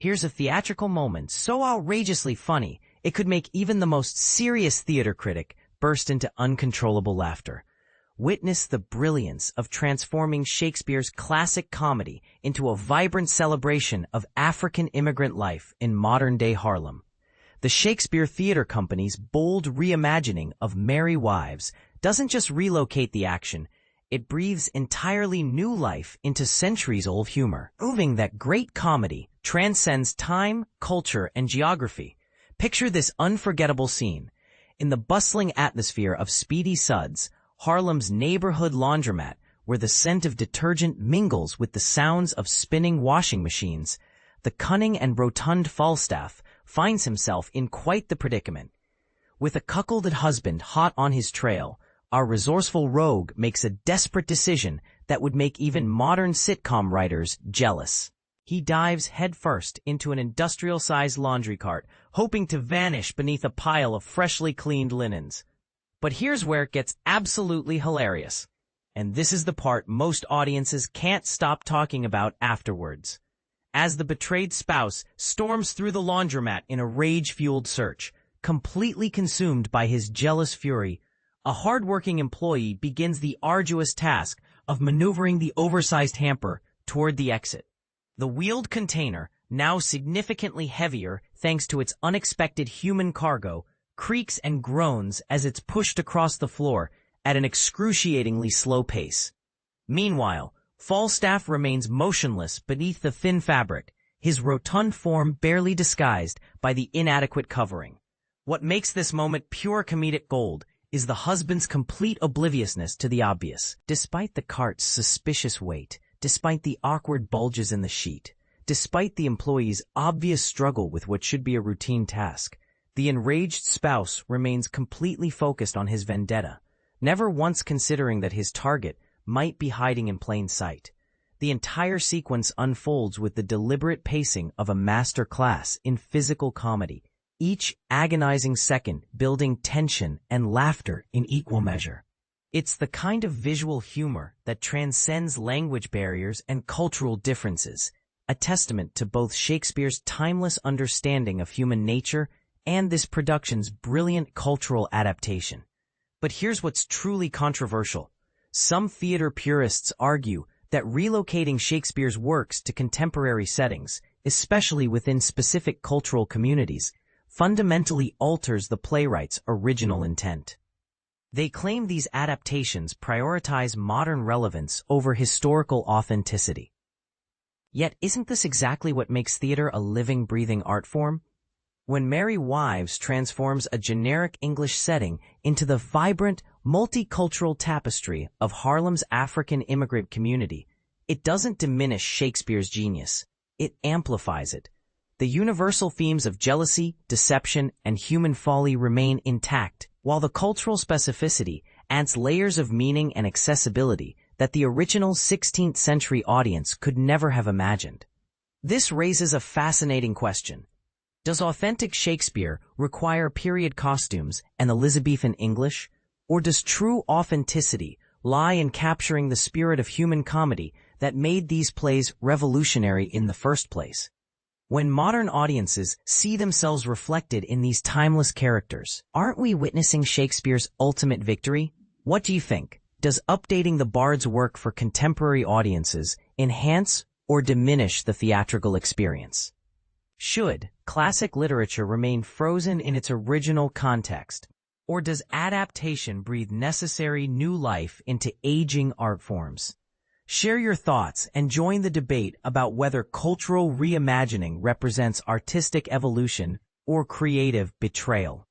Here's a theatrical moment so outrageously funny, it could make even the most serious theater critic burst into uncontrollable laughter. Witness the brilliance of transforming Shakespeare's classic comedy into a vibrant celebration of African immigrant life in modern-day Harlem. The Shakespeare Theatre Company's bold reimagining of Merry Wives doesn't just relocate the action, it breathes entirely new life into centuries-old humor, proving that great comedy transcends time, culture, and geography. Picture this unforgettable scene. In the bustling atmosphere of Speedy Suds, Harlem's neighborhood laundromat, where the scent of detergent mingles with the sounds of spinning washing machines, the cunning and rotund Falstaff finds himself in quite the predicament. With a cuckolded husband hot on his trail, our resourceful rogue makes a desperate decision that would make even modern sitcom writers jealous. He dives headfirst into an industrial-sized laundry cart, hoping to vanish beneath a pile of freshly cleaned linens. But here's where it gets absolutely hilarious. And this is the part most audiences can't stop talking about afterwards. As the betrayed spouse storms through the laundromat in a rage-fueled search, completely consumed by his jealous fury, a hard-working employee begins the arduous task of maneuvering the oversized hamper toward the exit. The wheeled container, now significantly heavier thanks to its unexpected human cargo, creaks and groans as it's pushed across the floor at an excruciatingly slow pace. Meanwhile, Falstaff remains motionless beneath the thin fabric, his rotund form barely disguised by the inadequate covering. What makes this moment pure comedic gold is the husband's complete obliviousness to the obvious. Despite the cart's suspicious weight, despite the awkward bulges in the sheet, despite the employee's obvious struggle with what should be a routine task, the enraged spouse remains completely focused on his vendetta, never once considering that his target might be hiding in plain sight. The entire sequence unfolds with the deliberate pacing of a master class in physical comedy, each agonizing second building tension and laughter in equal measure. It's the kind of visual humor that transcends language barriers and cultural differences, a testament to both Shakespeare's timeless understanding of human nature and this production's brilliant cultural adaptation. But here's what's truly controversial. Some theater purists argue that relocating Shakespeare's works to contemporary settings, especially within specific cultural communities, fundamentally alters the playwright's original intent. They claim these adaptations prioritize modern relevance over historical authenticity. Yet isn't this exactly what makes theater a living, breathing art form? When Merry Wives transforms a generic English setting into the vibrant, multicultural tapestry of Harlem's African immigrant community, it doesn't diminish Shakespeare's genius. It amplifies it. The universal themes of jealousy, deception, and human folly remain intact, while the cultural specificity adds layers of meaning and accessibility that the original 16th century audience could never have imagined. This raises a fascinating question. Does authentic Shakespeare require period costumes and Elizabethan English, or does true authenticity lie in capturing the spirit of human comedy that made these plays revolutionary in the first place? When modern audiences see themselves reflected in these timeless characters, aren't we witnessing Shakespeare's ultimate victory? What do you think? Does updating the Bard's work for contemporary audiences enhance or diminish the theatrical experience? Should classic literature remain frozen in its original context, or does adaptation breathe necessary new life into aging art forms? Share your thoughts and join the debate about whether cultural reimagining represents artistic evolution or creative betrayal.